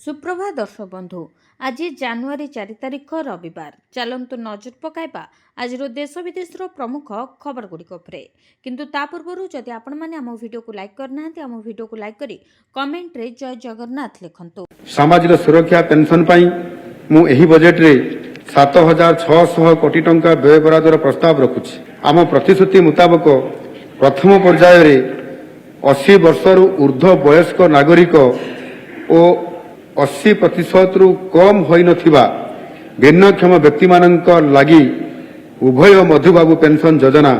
सुप्रभात दर्शक बंधु आज जानुआरी 4 तारिख रविवार चलतु नजर पकाइबा आज देश विदेश प्रमुख खबर गुड़िक किंतु ता पूर्व जदि आपण मैंने आम वीडियो को लाइक करना आम वीडियो को लाइक करी कमेंट रे जय जगन्नाथ लिखंतु। सामाजिक सुरक्षा पेंशन पाई मु एही बजेट रे 7600 कोटी टंका व्यय बरादर प्रस्ताव रखुछि। आम प्रतिश्रुति मुताबक प्रथम पर्याय रे 80 वर्षर ऊर्ध्व वयस्क नागरिक और 80% रु कम होई नथिबा भिन्नक्षम व्यक्ति मानक लागि उभय मधुबाबू पेंशन योजना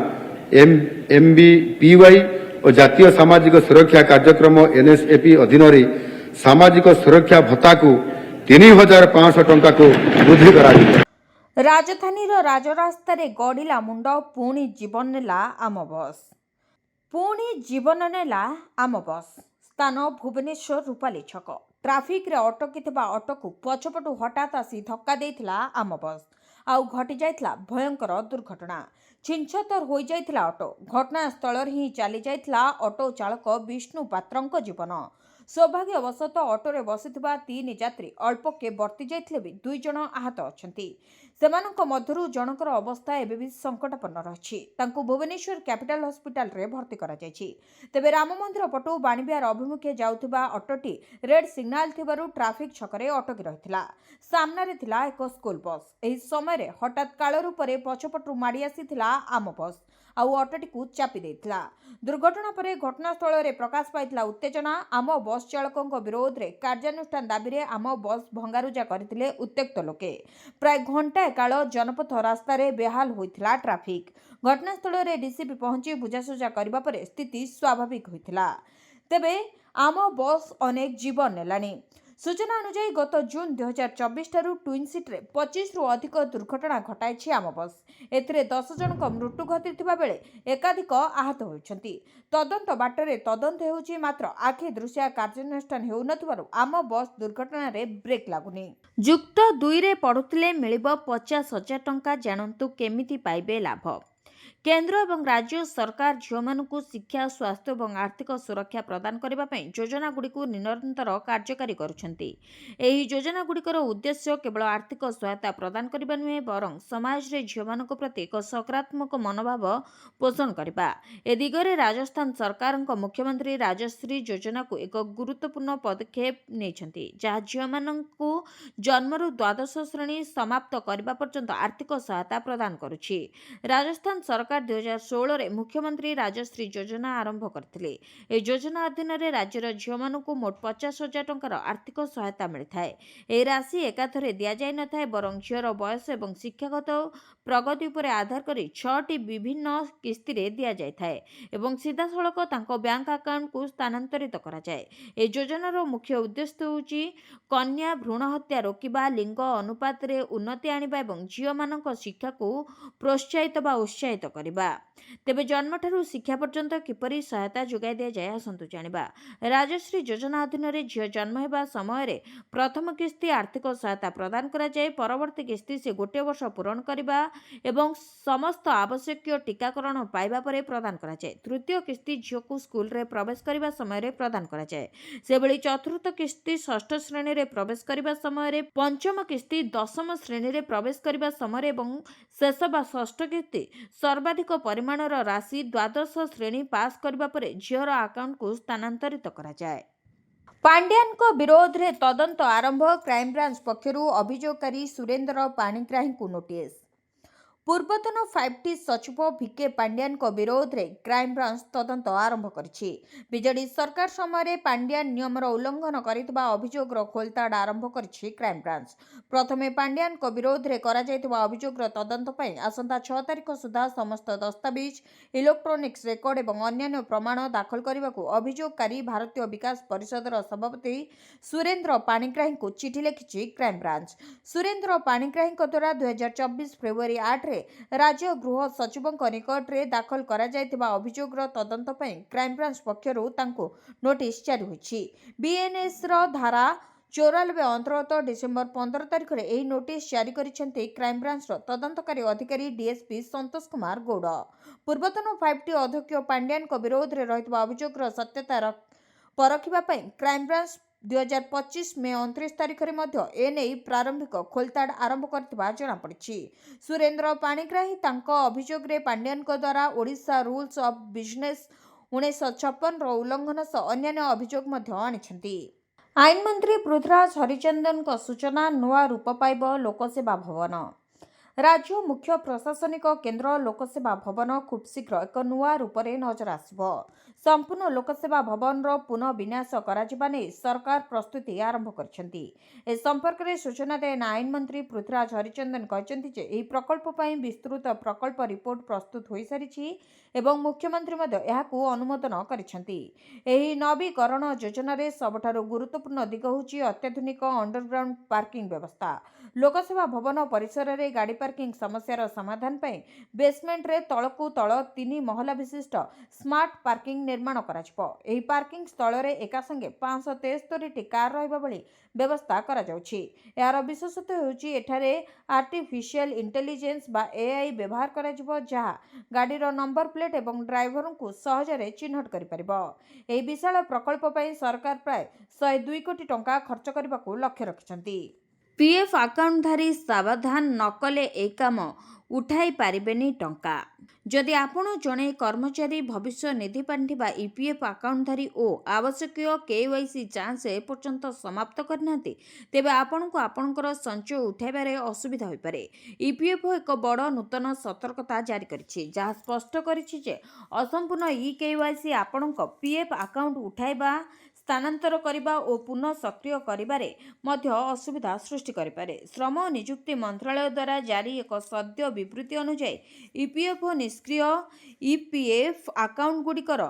MBPY और जातीय सामाजिक सुरक्षा कार्यक्रम NSAP अधीन रे सामाजिक सुरक्षा भत्ता को 3500 टंका को वृद्धि कराଯିବ। राजधानी राजरास्ता गड़िला मुंड पुणी जीवन नेला आम बस पुणी जीवन नेला आम बस स्थान भुवनेश्वर रूपाली छक ट्राफिक रे अटकी ऑटो को पछपटू हठात आसी धक्का देइथिला आम बस आउ घटी जाइथिला भयंकर दुर्घटना। छिंछतर हो जाइथिला ऑटो घटनास्थल ही चली जाइथिला ऑटो चालक विष्णु पात्रंक जीवन। सौभाग्यवशत ऑटोरे बसिथिबा 3 यात्री अल्पके बर्ती जाइथिले भी 2 जण आहत अछंती। सेमानक मध्यरु जनकर अवस्था एबे भी संकटापन्न रहिछि। तांकु भुवनेश्वर कैपिटल हॉस्पिटल रे भर्ती करा जाइछि। तेबे राम मंदिर पटु बाणीबिहार अभिमुखे जाउथिबा ऑटोटी रेड सिग्नल थिबारु ट्राफिक छकरे अटकी रहिथिला। सामनारे थिला एक स्कूल बस। एही समय रे हठात काळरू परे पछपटु माडी आसीथिला आम बस आउ ऑटोटी को चापी देथिला। दुर्घटना परे घटनास्थल रे प्रकाश पाइथिला उत्तेजना। आम बस चालकक विरोध रे कार्यानुष्ठान दाबी रे आम बस भंगारुजा करथिले उत्त्यक्त लोके। प्राय घंटा काल जनपथ रास्ता रे बेहाल होइथिला ट्राफिक। घटनास्थल रे डीसीपी पहुंची बुझासुझा करबा परे स्थिति स्वाभाविक होइथिला। तेबे आम बस अनेक जीवन नेलानी। सूचना अनुसार गत जून 2024 ठारू ट्विन सीट रे 25 रु अधिक दुर्घटना घटाइछि आम बस। एथिरे 10 जनक मृत्यु घटिथिबा बेले एकाधिक आहत होइछन्ति। तदंत बाटरे तदंत हेउछि मात्र आखि दृश्य कार्यानुष्ठान हेउ नथिबारु आम बस दुर्घटना रे ब्रेक लागुनी। युक्त 2 रे पढुथिले मिलिबो 50,000 टंका जानन्तु केमिति पाइबे लाभ। केंद्र एवं राज्य सरकार झीलमानकु शिक्षा स्वास्थ्य और आर्थिक सुरक्षा प्रदान करने योजना गुड़ी निरंतर कार्यकारी करुछन्ति। एही योजना गुड़िकर उद्देश्य केवल आर्थिक सहायता प्रदान करने नुहे बरं समाज रे झीलमानक प्रति एक सकारात्मक मनोभाव पोषण करबा। ए दिगरे राजस्थान सरकार मुख्यमंत्री राजश्री योजना को एक गुरुत्वपूर्ण पदक्षेप नेछन्ति जहाँ झीलमानकु जन्मरु द्वादश श्रेणी समाप्त करबा पर्यंत आर्थिक सहायता प्रदान करुछि। राजस्थान सरकार 2016 रे मुख्यमंत्री राजश्री योजना आरंभ करथिले। ए योजना अधीन रे राज्यर झीलमानकु मोट 50,000 टंकार आर्थिक सहायता मिलिथाए। ए राशि एकाथरे दिया जाय नथाय बरं झीर बयस एवं शिक्षागत प्रगति उपरे आधार करी 6टी विभिन्न किस्ती रे दिया जाय थाए एवं सीधासळख तांको बैंक अकाउंट को स्थानांतरित करा जाय। ए योजनार मुख्य उद्देश्य होउची कन्या भ्रूण हत्या रोकिबा, लिंग अनुपात रे उन्नति आनिबा एवं झीलमानक शिक्षा को प्रोत्साहित बा उत्साहित करबा। तेबे जन्म ठारू शिक्षा पर्यंत किपरि सहायता जोगाई दिया जाय आसंतु जानिबा। राजश्री योजना अधीन रे झील जन्म हेबा समय रे प्रथम किस्ती आर्थिक सहायता प्रदान करा जाय। परवर्ती किस्ती से 1 वर्ष पूरण करबा एवं समस्त आवश्यक टीकाकरण पाइबा परे प्रदान करा जाय। तृतीय किस्ती झील को स्कूल रे प्रवेश करबा समय रे प्रदान करा जाय। सेबळी चतुर्थ किस्ती षष्ठ श्रेणी रे प्रवेश करबा समय रे, पंचम किस्ती दशम श्रेणी रे प्रवेश करबा समय रे एवं शेष बा षष्ठ किस्ती सर्वाधिक परिमाणर राशि द्वादश श्रेणी पास करबा परे झीर अकाउंट को स्थानांतरित करा जाय। पांड्यान को विरोध रे तदंत आरंभ। क्राइम ब्रांच पक्षरु अभियोगकारी सुरेंद्र पाणिग्राही को नोटिस। पूर्वतन 5T सचिव VK पांड्यान को विरोध रे क्राइम ब्रांच तदंत आरंभ करिछि। बिजेडी सरकार समय पांड्यान नियमर उल्लंघन करितबा अभियोगर खोलताड़ आरंभ करिछि क्राइम ब्रांच। प्रथमे पांड्यान को विरोध रे करा जायतिबा अभियोगर तदंत पई आसंता 6 तारिख सुधा समस्त दस्तावेज, इलेक्ट्रोनिक्स रेकर्ड एवं अन्य प्रमाण दाखल करबाकू अभियोगकारी भारतीय विकास परिषदर सभापति सुरेंद्र पाणिग्राही को चिठी लिखिछि क्राइम ब्रांच। सुरेंद्र पाणिग्राही द्वारा 2024 फेब्रुआरी 8 रे राज्य गृह सचिव निकट रे दाखल करा जायतिबा अभियोगर तदंत पई क्राइम ब्रांच पक्षरु तांको नोटिस जारी होछि। बीएनएस रो धारा 94 अंतर्गत डिसेम्बर 15 तारिख रे एही नोटिस जारी करिसेंते क्राइम ब्रांच रो तदंतकारी अधिकारी डीएसपी संतोष कुमार गौड़। पूर्वतन 5T अध्यक्ष पांड्यान को विरोध रे रहितबा अभियोगर सत्यता परखिबा पई क्राइम ब्रांच 2025 ମେ 29 ତାରିଖରେ ମଧ୍ୟ ଏନେଇ ପ୍ରାରମ୍ଭିକ ଖୋଲତାଡ଼ ଆରମ୍ଭ କରିଥିବା ଜଣାପଡ଼ିଛି। ସୁରେନ୍ଦ୍ର ପାଣିଗ୍ରାହୀ ତାଙ୍କ ଅଭିଯୋଗରେ ପାଣ୍ଡିଆନଙ୍କ ଦ୍ୱାରା ଓଡ଼ିଶା ରୁଲ୍ସ ଅଫ୍ ବିଜନେସ୍ 1956ର ଉଲ୍ଲଂଘନ ସହ ଅନ୍ୟାନ୍ୟ ଅଭିଯୋଗ ମଧ୍ୟ ଆଣିଛନ୍ତି। ଆଇନମନ୍ତ୍ରୀ ପୃଥ୍ୱୀରାଜ ହରିଚନ୍ଦନଙ୍କ ସୂଚନା, ନୂଆ ରୂପ ପାଇବ ଲୋକସେବା ଭବନ। ରାଜ୍ୟ ମୁଖ୍ୟ ପ୍ରଶାସନିକ କେନ୍ଦ୍ର ଲୋକସେବା ଭବନ ଖୁବ୍ ଶୀଘ୍ର ଏକ ନୂଆ ରୂପରେ ନଜର ଆସିବ। ସମ୍ପୂର୍ଣ୍ଣ ଲୋକସେବା ଭବନର ପୁନଃ ବିନ୍ୟାସ କରାଯିବା ନେଇ ସରକାର ପ୍ରସ୍ତୁତି ଆରମ୍ଭ କରିଛନ୍ତି। ଏ ସମ୍ପର୍କରେ ସୂଚନା ଦେଇ ଆଇନମନ୍ତ୍ରୀ ପୃଥ୍ୱୀରାଜ ହରିଚନ୍ଦନ କହିଛନ୍ତି ଯେ ଏହି ପ୍ରକଳ୍ପ ପାଇଁ ବିସ୍ତୃତ ପ୍ରକଳ୍ପ ରିପୋର୍ଟ ପ୍ରସ୍ତୁତ ହୋଇସାରିଛି ଏବଂ ମୁଖ୍ୟମନ୍ତ୍ରୀ ମଧ୍ୟ ଏହାକୁ ଅନୁମୋଦନ କରିଛନ୍ତି। ଏହି ନବୀକରଣ ଯୋଜନାରେ ସବୁଠାରୁ ଗୁରୁତ୍ୱପୂର୍ଣ୍ଣ ଦିଗ ହେଉଛି ଅତ୍ୟାଧୁନିକ ଅଣ୍ଡରଗ୍ରାଉଣ୍ଡ ପାର୍କିଂ ବ୍ୟବସ୍ଥା। ଲୋକସେବା ଭବନ ପରିସରରେ ଗାଡ଼ି ପାର୍କିଂ ସମସ୍ୟାର ସମାଧାନ ପାଇଁ ବେସମେଣ୍ଟରେ ତଳକୁ ତଳ 3 ମହଲା ବିଶିଷ୍ଟ ସ୍ମାର୍ଟ ପାର୍କିଂ ନିର୍ମାଣ କରାଯିବ। ଏହି ପାର୍କିଂ ସ୍ଥଳରେ ଏକାସଙ୍ଗେ 573ଟି କାର୍ ରହିବା ଭଳି ବ୍ୟବସ୍ଥା କରାଯାଉଛି। ଏହାର ବିଶେଷତ୍ୱ ହେଉଛି ଏଠାରେ ଆର୍ଟିଫିସିଆଲ ଇଣ୍ଟେଲିଜେନ୍ସ ବା AI ବ୍ୟବହାର କରାଯିବ, ଯାହା ଗାଡ଼ିର ନମ୍ବର ପ୍ଲେଟ୍ ଏବଂ ଡ୍ରାଇଭରଙ୍କୁ ସହଜରେ ଚିହ୍ନଟ କରିପାରିବ। ଏହି ବିଶାଳ ପ୍ରକଳ୍ପ ପାଇଁ ସରକାର ପ୍ରାୟ 102 କୋଟି ଟଙ୍କା ଖର୍ଚ୍ଚ କରିବାକୁ ଲକ୍ଷ୍ୟ ରଖିଛନ୍ତି। PF ଆକାଉଣ୍ଟଧାରୀ ସାବଧାନ ନକଲେ ଏହି କାମ ଉଠାଇ ପାରିବେନି ଟଙ୍କା। ଯଦି ଆପଣ ଜଣେ କର୍ମଚାରୀ, ଭବିଷ୍ୟ ନିଧି ପାଣ୍ଠି ବା EPF ଆକାଉଣ୍ଟଧାରୀ ଓ ଆବଶ୍ୟକୀୟ KYC ଯାଞ୍ଚ ଏପର୍ଯ୍ୟନ୍ତ ସମାପ୍ତ କରିନାହାନ୍ତି, ତେବେ ଆପଣଙ୍କୁ ଆପଣଙ୍କର ସଞ୍ଚୟ ଉଠାଇବାରେ ଅସୁବିଧା ହୋଇପାରେ। EPFO ଏକ ବଡ଼ ନୂତନ ସତର୍କତା ଜାରି କରିଛି, ଯାହା ସ୍ପଷ୍ଟ କରିଛି ଯେ ଅସମ୍ପୂର୍ଣ୍ଣ KYC ଆପଣଙ୍କ PF ଆକାଉଣ୍ଟ ଉଠାଇବା, ସ୍ଥାନାନ୍ତର କରିବା ଓ ପୁନଃ ସକ୍ରିୟ କରିବାରେ ମଧ୍ୟ ଅସୁବିଧା ସୃଷ୍ଟି କରିପାରେ। ଶ୍ରମ ଓ ନିଯୁକ୍ତି ମନ୍ତ୍ରାଳୟ ଦ୍ୱାରା ଜାରି ଏକ ସଦ୍ୟ ବିବୃତ୍ତି ଅନୁଯାୟୀ EPFO ନିଷ୍କ୍ରିୟ EPF ଆକାଉଣ୍ଟଗୁଡ଼ିକର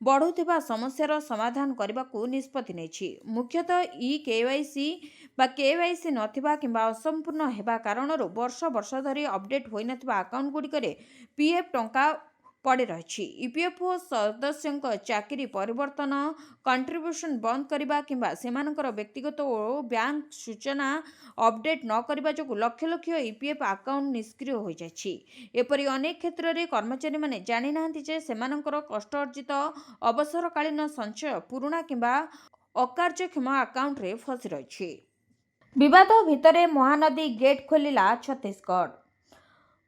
ବଢ଼ୁଥିବା ସମସ୍ୟାର ସମାଧାନ କରିବାକୁ ନିଷ୍ପତ୍ତି ନେଇଛି। ମୁଖ୍ୟତଃ KYC ବା KYC ନଥିବା କିମ୍ବା ଅସମ୍ପୂର୍ଣ୍ଣ ହେବା କାରଣରୁ ବର୍ଷ ବର୍ଷ ଧରି ଅପଡେଟ୍ ହୋଇନଥିବା ଆକାଉଣ୍ଟଗୁଡ଼ିକରେ PF ଟଙ୍କା ପଡ଼ି ରହିଛି। EPFO ସଦସ୍ୟଙ୍କ ଚାକିରି ପରିବର୍ତ୍ତନ, କଣ୍ଟ୍ରିବ୍ୟୁସନ୍ ବନ୍ଦ କରିବା କିମ୍ବା ସେମାନଙ୍କର ବ୍ୟକ୍ତିଗତ ଓ ବ୍ୟାଙ୍କ ସୂଚନା ଅପଡେଟ୍ ନ କରିବା ଯୋଗୁଁ ଲକ୍ଷ ଲକ୍ଷ EPF ଆକାଉଣ୍ଟ ନିଷ୍କ୍ରିୟ ହୋଇଯାଇଛି। ଏପରି ଅନେକ କ୍ଷେତ୍ରରେ କର୍ମଚାରୀମାନେ ଜାଣିନାହାନ୍ତି ଯେ ସେମାନଙ୍କର କଷ୍ଟ ଅର୍ଜିତ ଅବସରକାଳୀନ ସଞ୍ଚୟ ପୁରୁଣା କିମ୍ବା ଅକାର୍ଯ୍ୟକ୍ଷମ ଆକାଉଣ୍ଟରେ ଫସି ରହିଛି। ବିବାଦ ଭିତରେ ମହାନଦୀ ଗେଟ୍ ଖୋଲିଲା ଛତିଶଗଡ଼।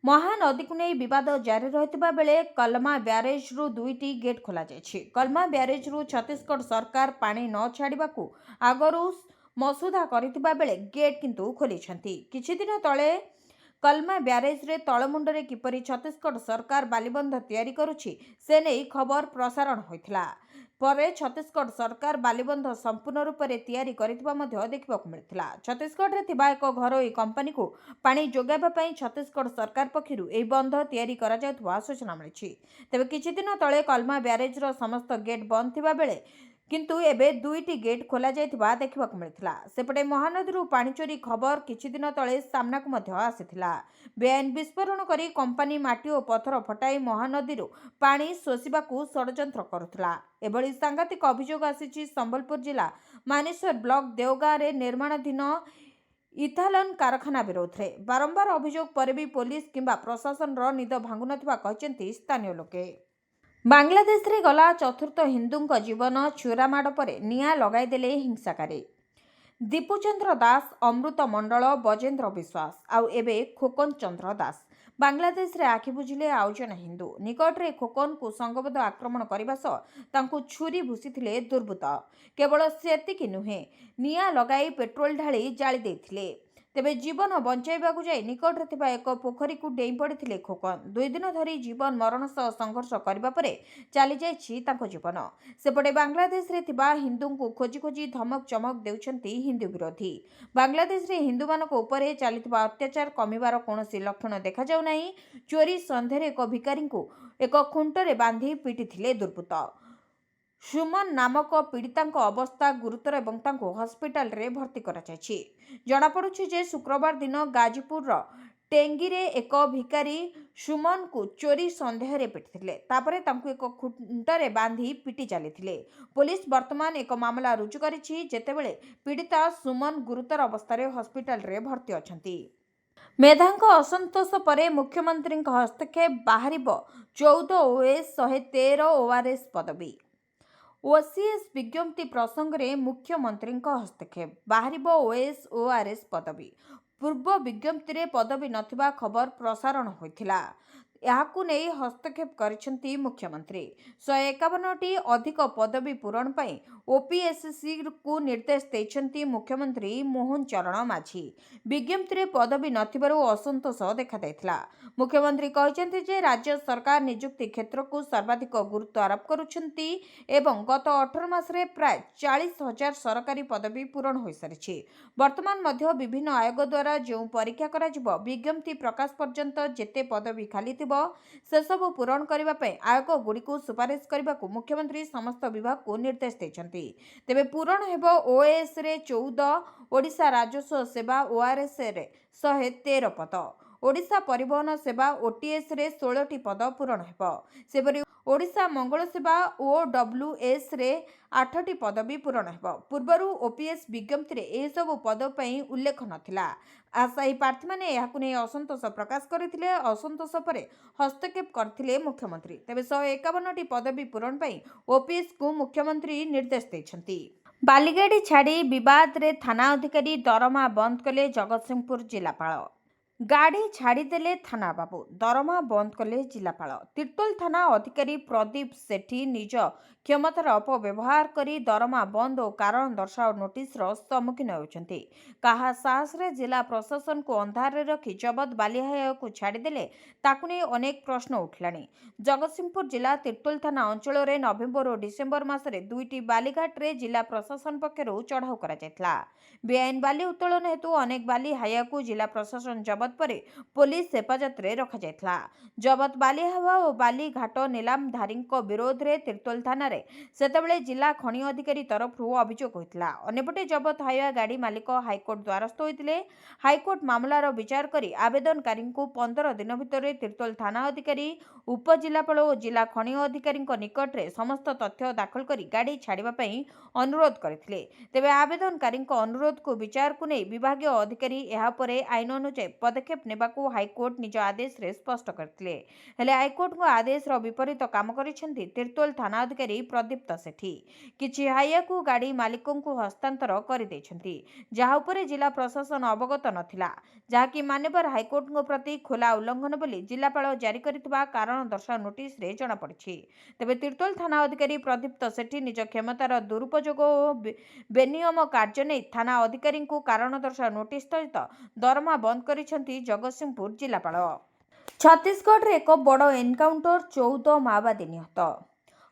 ମହାନଦୀକୁ ନେଇ ବିବାଦ ଜାରି ରହିଥିବା ବେଳେ କଲମା ବ୍ୟାରେଜ୍ରୁ 2ଟି ଗେଟ୍ ଖୋଲାଯାଇଛି। କଲମା ବ୍ୟାରେଜ୍ରୁ ଛତିଶଗଡ଼ ସରକାର ପାଣି ନ ଛାଡ଼ିବାକୁ ଆଗରୁ ମସୁଧା କରିଥିବା ବେଳେ ଗେଟ୍ କିନ୍ତୁ ଖୋଲିଛନ୍ତି। କିଛିଦିନ ତଳେ କଲମା ବ୍ୟାରେଜ୍ରେ ତଳମୁଣ୍ଡରେ କିପରି ଛତିଶଗଡ଼ ସରକାର ବାଲିବନ୍ଧ ତିଆରି କରୁଛି ସେ ନେଇ ଖବର ପ୍ରସାରଣ ହୋଇଥିଲା। ପରେ ଛତିଶଗଡ଼ ସରକାର ବାଲିବନ୍ଧ ସମ୍ପୂର୍ଣ୍ଣ ରୂପରେ ତିଆରି କରିଥିବା ମଧ୍ୟ ଦେଖିବାକୁ ମିଳିଥିଲା। ଛତିଶଗଡ଼ରେ ଥିବା ଏକ ଘରୋଇ କମ୍ପାନୀକୁ ପାଣି ଯୋଗାଇବା ପାଇଁ ଛତିଶଗଡ଼ ସରକାର ପକ୍ଷରୁ ଏହି ବନ୍ଧ ତିଆରି କରାଯାଉଥିବା ସୂଚନା ମିଳିଛି। ତେବେ କିଛିଦିନ ତଳେ କଲମା ବ୍ୟାରେଜ୍ର ସମସ୍ତ ଗେଟ୍ ବନ୍ଦ ଥିବା ବେଳେ କିନ୍ତୁ ଏବେ 2ଟି ଗେଟ୍ ଖୋଲାଯାଇଥିବା ଦେଖିବାକୁ ମିଳିଥିଲା। ସେପଟେ ମହାନଦୀରୁ ପାଣି ଚୋରି ଖବର କିଛିଦିନ ତଳେ ସାମ୍ନାକୁ ମଧ୍ୟ ଆସିଥିଲା। ବେଆଇନ ବିସ୍ଫୋରଣ କରି କମ୍ପାନୀ ମାଟି ଓ ପଥର ଫଟାଇ ମହାନଦୀରୁ ପାଣି ଶୋଷିବାକୁ ଷଡ଼ଯନ୍ତ୍ର କରୁଥିଲା। ଏଭଳି ସାଂଘାତିକ ଅଭିଯୋଗ ଆସିଛି ସମ୍ବଲପୁର ଜିଲ୍ଲା ମାନେଶ୍ୱର ବ୍ଲକ ଦେଓଗାଁରେ ନିର୍ମାଣାଧୀନ ଇଥାନଲ କାରଖାନା ବିରୋଧରେ। ବାରମ୍ବାର ଅଭିଯୋଗ ପରେ ବି ପୋଲିସ କିମ୍ବା ପ୍ରଶାସନର ନିଦ ଭାଙ୍ଗୁନଥିବା କହିଛନ୍ତି ସ୍ଥାନୀୟ ଲୋକେ। ବାଂଲାଦେଶରେ ଗଲା ଚତୁର୍ଥ ହିନ୍ଦୁଙ୍କ ଜୀବନ ଛୁରାମାଡ଼ ପରେ ନିଆଁ ଲଗାଇଦେଲେ ହିଂସାକାରୀ। ଦୀପୁଚନ୍ଦ୍ର ଦାସ, ଅମୃତ ମଣ୍ଡଳ, ବଜେନ୍ଦ୍ର ବିଶ୍ୱାସ ଆଉ ଏବେ ଖୋକନ ଚନ୍ଦ୍ର ଦାସ ବାଂଲାଦେଶରେ ଆଖି ବୁଜିଲେ ଆଉ ଜଣେ ହିନ୍ଦୁ। ନିକଟରେ ଖୋକନକୁ ସଂଘବଦ୍ଧ ଆକ୍ରମଣ କରିବା ସହ ତାଙ୍କୁ ଛୁରୀ ଭୁଷିଥିଲେ ଦୁର୍ବୃତ୍ତ। କେବଳ ସେତିକି ନୁହେଁ, ନିଆଁ ଲଗାଇ ପେଟ୍ରୋଲ ଢାଳି ଜାଳି ଦେଇଥିଲେ। ତେବେ ଜୀବନ ବଞ୍ଚାଇବାକୁ ଯାଇ ନିକଟରେ ଥିବା ଏକ ପୋଖରୀକୁ ଡେଇଁ ପଡ଼ିଥିଲେ ଖୋକନ। 2 ଦିନ ଧରି ଜୀବନ ମରଣ ସହ ସଂଘର୍ଷ କରିବା ପରେ ଚାଲିଯାଇଛି ତାଙ୍କ ଜୀବନ। ସେପଟେ ବାଂଲାଦେଶରେ ଥିବା ହିନ୍ଦୁଙ୍କୁ ଖୋଜି ଖୋଜି ଧମକ ଚମକ ଦେଉଛନ୍ତି ହିନ୍ଦୁ ବିରୋଧୀ। ବାଂଲାଦେଶରେ ହିନ୍ଦୁମାନଙ୍କ ଉପରେ ଚାଲିଥିବା ଅତ୍ୟାଚାର କମିବାର କୌଣସି ଲକ୍ଷଣ ଦେଖାଯାଉନାହିଁ। ଚୋରି ସନ୍ଦେହରେ ଏକ ଭିକାରୀଙ୍କୁ ଏକ ଖୁଣ୍ଟରେ ବାନ୍ଧି ପିଟିଥିଲେ ଦୁର୍ବୃତ୍ତ। ସୁମନ ନାମକ ପୀଡ଼ିତାଙ୍କ ଅବସ୍ଥା ଗୁରୁତର ଏବଂ ତାଙ୍କୁ ହସ୍ପିଟାଲରେ ଭର୍ତ୍ତି କରାଯାଇଛି। ଜଣାପଡ଼ୁଛି ଯେ ଶୁକ୍ରବାର ଦିନ ଗାଜିପୁରର ଟେଙ୍ଗିରେ ଏକ ଭିକାରୀ ସୁମନଙ୍କୁ ଚୋରି ସନ୍ଦେହରେ ପିଟିଥିଲେ। ତାପରେ ତାଙ୍କୁ ଏକ ଖୁଣ୍ଟରେ ବାନ୍ଧି ପିଟି ଚାଲିଥିଲେ। ପୋଲିସ ବର୍ତ୍ତମାନ ଏକ ମାମଲା ରୁଜୁ କରିଛି, ଯେତେବେଳେ ପୀଡ଼ିତା ସୁମନ ଗୁରୁତର ଅବସ୍ଥାରେ ହସ୍ପିଟାଲରେ ଭର୍ତ୍ତି ଅଛନ୍ତି। ମେଧାଙ୍କ ଅସନ୍ତୋଷ ପରେ ମୁଖ୍ୟମନ୍ତ୍ରୀଙ୍କ ହସ୍ତକ୍ଷେପ, ବାହାରିବ 14 OS 113 ORS ପଦବୀ। ओसीएस विज्ञप्ति प्रसंगे मुख्यमंत्री हस्तक्षेप बाहर ओएस ओआरएस पदवी पूर्व विज्ञप्ति पदवी नथिबा खबर प्रसारण होइथिला। याकु नहीं हस्तक्षेप करिसेंती मुख्यमंत्री 151टी अधिक पदवी पूरण पई ओपीएससी को निर्देश देइछंती मुख्यमंत्री मोहन चरण माझी। विज्ञप्ति पदवी नथिबारु असंतोष देखा दैथिला। मुख्यमंत्री कहते जे राज्य सरकार नियुक्ति क्षेत्र को सर्वाधिक गुरुत्व आरोप करुछंती एवं गत 18 मासरे प्राय 40,000 सरकारी पदवी पूरण हो सारी। वर्तमान मध्य विभिन्न आयोग द्वारा जो परीक्षा करा जिवो विज्ञप्ति प्रकाश पर्यंत जेते पदवी खाली थिबो से सबु पूरण करबा पई आयोग गुड़िको सुपारिश करबा को मुख्यमंत्री समस्त विभाग को निर्देश देछंती। तेबे पूरण हेबो ओएस रे 14, ओडिशा राजस्व सेवा ओआरएस रे 113 पद, ओडिशा परिवहन सेवा ओटीएस रे 16टी पद पूरण हेबो। सेपरि ओडिशा मंगल सेवा ओडब्ल्यूएस रे 8टी पदवी पूरण हेबो। पूर्वरु ओपीएस विज्ञप्ति रे ए सब पद पई उल्लेख नथिला। आशायी प्रार्थी माने याकु नै असंतोष प्रकाश करथिले। असंतोष परे हस्तक्षेप करथिले मुख्यमंत्री। तेबे 151टी पदवी पूरण पई ओपीएस को मुख्यमंत्री निर्देश दैछंती। बालीगाड़ी छाड़ी विवाद रे थाना अधिकारी दरमा बंद कले जगतसिंहपुर जिलापाल। गाड़ी छाड़ीदेले थाना बाबू दरमा बंद कले जिलापाल। तिर्तोल थाना अधिकारी प्रदीप सेठी निज क्षमतार अपव्यवहार करी दरमा बंद और कारण दर्शाओ नोटिस सम्मुखीन होती। कहा साहस रे जिला प्रशासन को अंधार रखी जबत बालिहाय को छाड़ीदेले ताकु नहीं अनेक प्रश्न उठलानी। जगतसिंहपुर जिला तिर्तोल थाना अंचल में नवेम्बर और डिसेम्बर मासरे 2टी बालीघाट रे जिला प्रशासन पक्षरु चढ़ाऊ करा जायतिला। बेआईन बाली उत्तोलन हेतु अनेक बाली हाया को जिला प्रशासन जबत परे पुलिस हेफाजत रे रखा जायतिला। जबत बाली हावा और बाली घाट नीलामधारी विरोध रे तिर्तोल थाना रे सेतेबेले जिला खनि अधिकारी तरफ अभियोग होइतिला। अन्यपटे जबत हाया गाड़ी मालिक हाईकोर्ट द्वारस्थ होइतिले। हाईकोर्ट मामलार विचार करी आवेदनकारी को 15 दिन भितर तिर्तोल थाना अधिकारी उपजिलापाल और जिला खनि अधिकारी निकट रे समस्त तथ्य दाखल करी गाड़ी छाड़िबा पई अनुरोध करथिले। तेबे आवेदनकारी अनुरोध को विचार को नहीं विभागीय अधिकारी एहा परे आईन अनुसार पदक्षेप नेबाकू हाईकोर्ट निज आदेश रे स्पष्ट करथिले। हेले हाईकोर्ट को आदेश रो विपरीत काम करिसेंती तिर्तोल थाना अधिकारी प्रदीप्त सेठी। किछि हाइया को गाड़ी मालिकों को हस्तांतर कर दैछंती जहा उपरे जिला प्रशासन अवगत नथिला, जहाकि मान्यवर हाईकोर्ट प्रति खोला उल्लंघन बोली जिलापाल जारी करितबा कारण दर्शा नोटिस रे जणा पड़िछि। तेबे तिर्तोल थाना अधिकारी प्रदीप्त सेठी निज क्षमतार दुरुपयोग और बेनियम कार्य नहीं थाना अधिकारी को कारण दर्शा नोटिस सहित दरमा बंद करिसेंती जगतसिंहपुर जिलापाल। छत्तीसगढ़ रे एक बड़ एनकाउंटर 14 माओवादी निहत।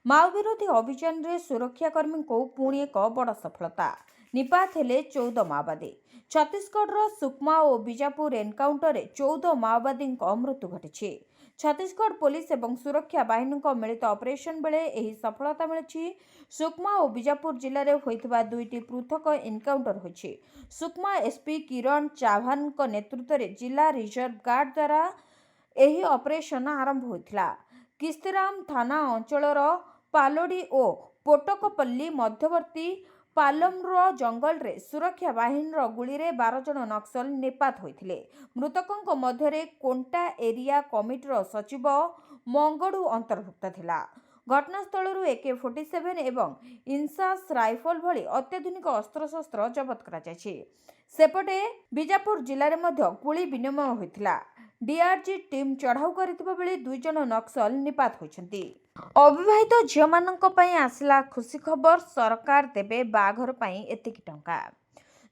माओ विरोधी अभियान रे सुरक्षाकर्मी को पुणी एक बड़ सफलता। निपात हेले 14 माओवादी। छत्तीसगढ़ सुकमा और बीजापुर एनकाउंटर 14 माओवादी मृत्यु घटी। छत्तीसगढ़ पुलिस एवं सुरक्षा बाहिनी मिलित ऑपरेशन बेले एही सफलता मिली। सुकमा और बीजापुर जिले में होइतिबा 2टी पृथक एनकाउंटर होइछि। सुकमा एसपी किरण चौहान नेतृत्व में जिला रिजर्व गार्ड द्वारा एही ऑपरेशन आरंभ होइथिला। किस्तीराम थाना अंचलर पालोडी और पोटकपल्ली मध्यवर्ती पालमर जंगल रे सुरक्षा बाहिनी गुली रे 12 जन नक्सल निपात होइथिले। मृतकों मध्य कोंटा एरिया कमिटीर सचिव मंगड़ू अंतर्भुक्त थिला। घटनास्थल AK-47 एवं इंसास राइफल भली अत्याधुनिक अस्त्रशस्त्र जबत करा जायछि। सेपटे बीजापुर जिले में गुली विनिमय होइथिला। डीआरजी टीम चढ़ाऊ करथिबा बेले 2 जन नक्सल निपात होइछंती। अविवाहित झियो मानक पई आसला खुशी खबर। सरकार देबे बाघर पई एतिकी टंका।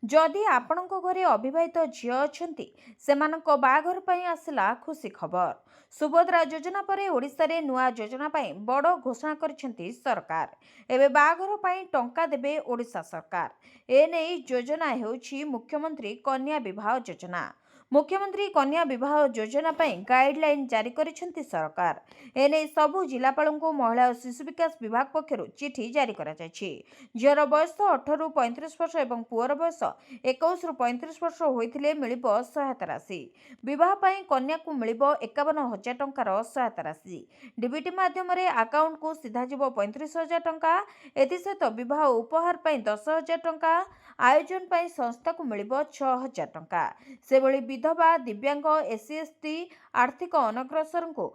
जदि आपणको घरे अविवाहित झियो अछंती सेमानक बाघर पई आसला खुशी खबर। सुभद्रा योजना परे ओडिशा रे नुआ योजना पई बड़ घोषणा करिसेंती सरकार। एबे बाघर पई टंका देबे ओडिशा सरकार। ए नै योजना हेउछि मुख्यमंत्री कन्या विवाह योजना। मुख्यमंत्री कन्या विवाह योजना पई गाइडलाइन जारी करिसेंती सरकार। एने सबु जिलापालों को महिला और शिशु विकास विभाग पक्षरु चिठी जारी करा जायछि। झियर बयस 18 रु 35 वर्ष एवं पुअर बयस 21 रु 35 वर्ष होइथिले मिलिबो सहायता राशि। विवाह पई कन्या को मिलिबो 51,000 टंकार सहायता राशि। डीबीटी माध्यम रे अकाउंट को सीधा जिवो 35,000 टंका। एथि सहित विवाह उपहार पई 10,000 टंका, आयोजन पर संस्था को मिल 6,000 टंका। सेभଳି विधवा दिव्यांग SC/ST आर्थिक अनग्रसर को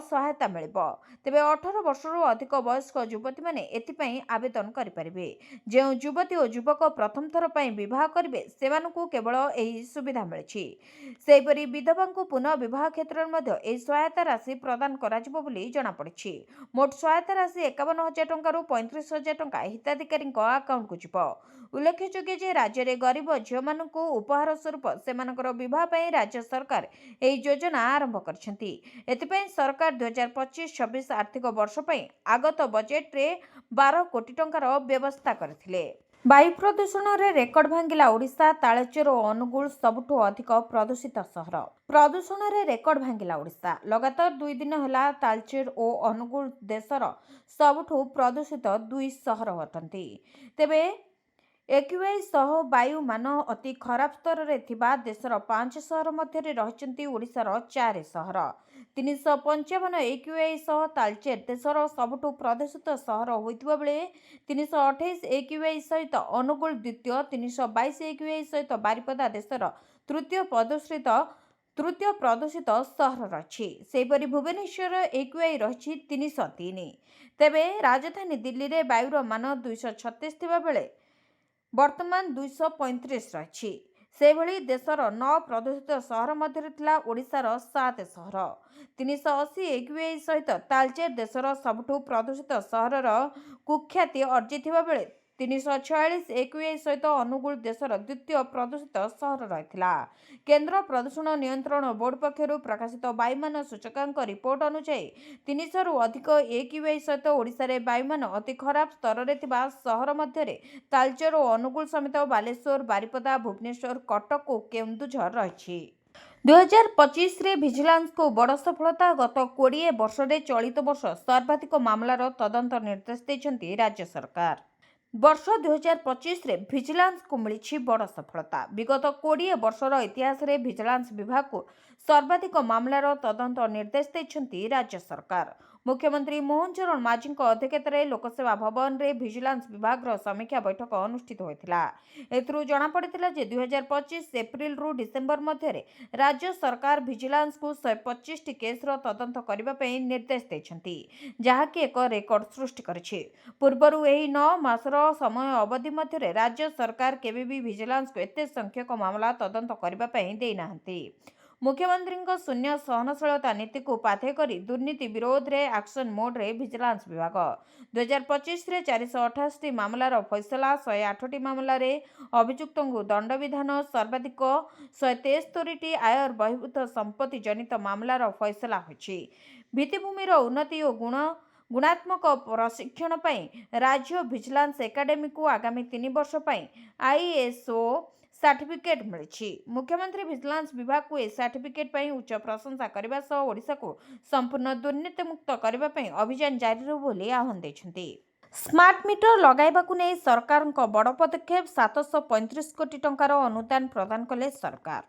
सहायता मिल। तेबे 18 वर्षर अधिक वयस्क युवती मैंने एथिपाई आवेदन करेंगे। जो युवती और युवक प्रथम थर पर विवाह करेंगे से केवल यही सुविधा मिली। सेहीपरि विधवा को पुनः विवाह क्षेत्र में सहायता राशि प्रदान करा मोट सहायता राशि 51,000 टंकार 35,000 टंका हिताधिकारी अकाउंट को जीव। उल्लेखযোग्य जे राज्य में गरीब झील मान उपहार स्वरूप से विवाह पर राज्य सरकार यह योजना आरंभ करछंती। एथिपाई सरकार 2025-26 आर्थिक वर्ष पर आगत बजेट रे 12 कोटी टंकार व्यवस्था करथिले। वायु प्रदूषण रे रेकर्ड भांगिला ओडिशा। तालचेर और अनुगुल सबुठु अधिक प्रदूषित सहर। प्रदूषण रे रेकर्ड भांगिला ओडिशा। लगातार 2 दिन होला तालचेर और अनुगुल देशर सबुठु प्रदूषित 2 सहर अटंती। तेबे AQI सह वायु मान अति खराब स्तर रे थिबा देशर 5 सहर मध्य रहिचंती ओडिशार 4 सहर। 355 AQI सह तालचेर देशर सबुठु प्रदूषित सहर होइतिबा बेले 328 AQI सहित अनुगुल द्वितीय, 322 AQI सहित बारिपदा देशर तृतीय प्रदूषित सहर रही। सेहीपरि भुवनेश्वर AQI रही 303। तेबे राजधानी दिल्ली रे वायुर मान 236 थिबा बेले वर्तमान 235 रही। सेभଳି देशर 9 प्रदूषित सहर मध्य थिला ओडिशार 7 सहर। 380 AQI सहित तालचेर देशर सबुठु प्रदूषित सहरर कुख्याति अर्जिथिबा बेले 346 AQI सहित अनुगुल देशर द्वितीय प्रदूषित सहर रहिथिला। केंद्र प्रदूषण नियंत्रण बोर्ड पक्षरु प्रकाशित वायुमान सूचकांक रिपोर्ट अनुसार 300 रु अधिक AQI सहित ओडिशा रे वायुमान अति खराब स्तर रे थिबा सहर मध्य तालचेर और अनुगुल समेत बालेश्वर, बारिपदा, भुवनेश्वर, कटक और केन्दुझर रही। 2025 रे विजिलेंस को बड़ सफलता। गत 20 वर्ष रे चलित वर्ष सर्वाधिक मामलार तदंत निर्देश देछंती राज्य सरकार। वर्ष 2025 रे विजिलेंस को मिली बड़ सफलता। विगत 20 वर्षर इतिहास रे विजिलेंस विभाग को सर्वाधिक मामलार तदंत निर्देश देछंती राज्य सरकार। मुख्यमंत्री मोहन चरण माझी अध्यक्षतार लोकसेवा भवन रे विजिलेंस विभाग समीक्षा बैठक अनुष्ठित होइतिला। एथुरु जणा पड़ितिला जे 2025 एप्रिल रु डिसेंबर मध्य राज्य सरकार विजिलेंस को 125 टी केस रो तदंत करिबा पई निर्देश देछंती, जहाकी एक रेकर्ड सृष्टि करिछि। पूर्वरु एही 9 मासर समय अवधि मध्य राज्य सरकार केबे भी विजिलेंस को एते संख्यक मामला तदंत करिबा पई देई नाहंती। मुख्यमंत्री शून्य सहनशीलता नीति को पाथे करी दुर्नीति विरोध रे एक्शन मोड रे विजिलेंस विभाग 2025 रे 428 मामलार फैसला, 108 मामला रे अभियुक्त दंड विधान, सर्वाधिक 173 आयर बहिर्भूत संपत्ति जनित मामलार फैसला होछि। भित्तिभूमिर उन्नति और गुणात्मक प्रशिक्षण पई राज्य विजिलेंस एकाडेमी को आगामी 3 वर्ष पई ISO सर्टिफिकेट मिली। मुख्यमंत्री विजिलेंस विभाग को ए सर्टिफिकेट पर उच्च प्रशंसा करने सह ओडिशा को संपूर्ण दुर्नीति मुक्त करने अभियान जारी रहू बोली आह्वान देछंती। स्मार्ट मीटर लगाइबाकु नै सरकार बड़ पदक्षेप। 735 कोटी टंकार अनुदान प्रदान कले सरकार।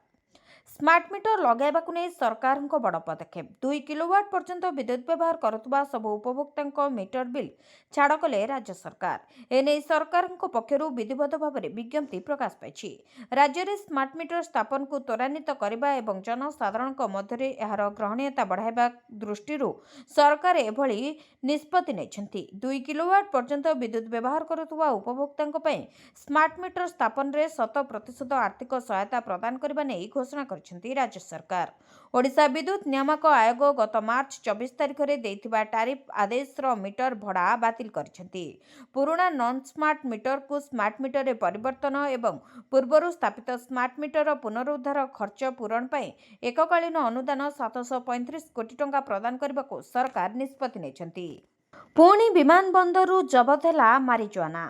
स्मार्ट मीटर लगाइबाकु नै सरकार बड़ पदक्षेप। 2 किलोवाट पर्यंत विद्युत व्यवहार करुवा सब उपभोक्ता मीटर बिल छाड़ कले राज्य सरकार। एने सरकार पक्षरु विधिवत भाव में विज्ञप्ति प्रकाश पाई। राज्य में स्मार्ट मीटर स्थापन को त्वरान्वित करने और जनसाधारण मध्य यार ग्रहणीयता बढ़ाइबा दृष्टि सरकार एभली निष्पत्ति नेछंती। 2 किलोवाट पर्यंत विद्युत व्यवहार करुवा उपभोक्ता स्मार्ट मीटर स्थापन में 100% आर्थिक सहायता प्रदान करने नहीं घोषणा करछंती राज्य सरकार। ओडिशा विद्युत नियामक आयोग गत मार्च 24 तारिख में देथिबा टैरिफ आदेश मीटर भड़ा बातिल करछंती। पुराना नॉन स्मार्ट मीटर को स्मार्ट मीटर रे परिवर्तन एवं पूर्वरु स्थापित स्मार्ट मीटर पुनरुद्धार खर्च पूरण पई एककालीन अनुदान 735 कोटी टंका प्रदान करने को सरकार निष्पत्ति नेछंती। पुणी विमान बंदरु जबत हैला मारिजुआना।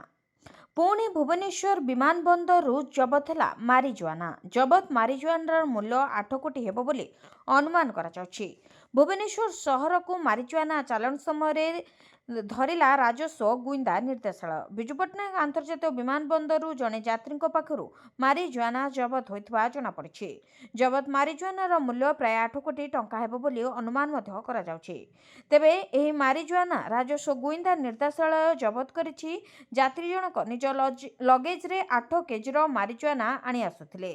पुणी भुवनेश्वर विमान बंदरु जबत हैला मारिजुआना। जबत मारिजुआनार मूल्य 8 कोटी हेबो बोली अनुमान करा जाउछि। भुवनेश्वर शहर को मारिजुआना चालाण समय ଧରିଲା ରାଜସ୍ୱ ଗୁଇନ୍ଦା ନିର୍ଦ୍ଦେଶାଳୟ। ବିଜୁ ପଟ୍ଟନାୟକ ଆନ୍ତର୍ଜାତୀୟ ବିମାନ ବନ୍ଦରରୁ ଜଣେ ଯାତ୍ରୀଙ୍କ ପାଖରୁ ମାରିଜୁଆନା ଜବତ ହୋଇଥିବା ଜଣାପଡ଼ିଛି। ଜବତ ମାରିଜୁଆନାର ମୂଲ୍ୟ ପ୍ରାୟ 8 କୋଟି ଟଙ୍କା ହେବ ବୋଲି ଅନୁମାନ ମଧ୍ୟ କରାଯାଉଛି। ତେବେ ଏହି ମାରିଜୁଆନା ରାଜସ୍ୱ ଗୁଇନ୍ଦା ନିର୍ଦ୍ଦେଶାଳୟ ଜବତ କରିଛି। ଯାତ୍ରୀ ଜଣକ ନିଜ ଲଗେଜରେ 8 କେଜିର ମାରିଜୁଆନା ଆଣି ଆସୁଥିଲେ।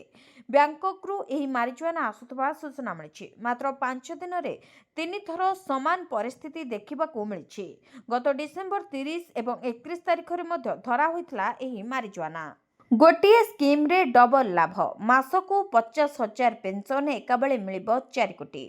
ବ୍ୟାଙ୍କକ୍ରୁ ଏହି ମାରିଜୁଆନା ଆସୁଥିବା ସୂଚନା ମିଳିଛି। ମାତ୍ର 5 ଦିନରେ 3 ଥର ସମାନ ପରିସ୍ଥିତି ଦେଖିବାକୁ ମିଳିଛି। ଗତ ଡିସେମ୍ବର 30 ଏବଂ 31 ତାରିଖରେ ମଧ୍ୟ ଧରା ହୋଇଥିଲା ଏହି ମାରିଜୁଆନା। ଗୋଟିଏ ସ୍କିମ୍ରେ ଡବଲ ଲାଭ, ମାସକୁ 50,000 ପେନ୍ସନ୍, ଏକାବେଳେ ମିଳିବ 4 କୋଟି।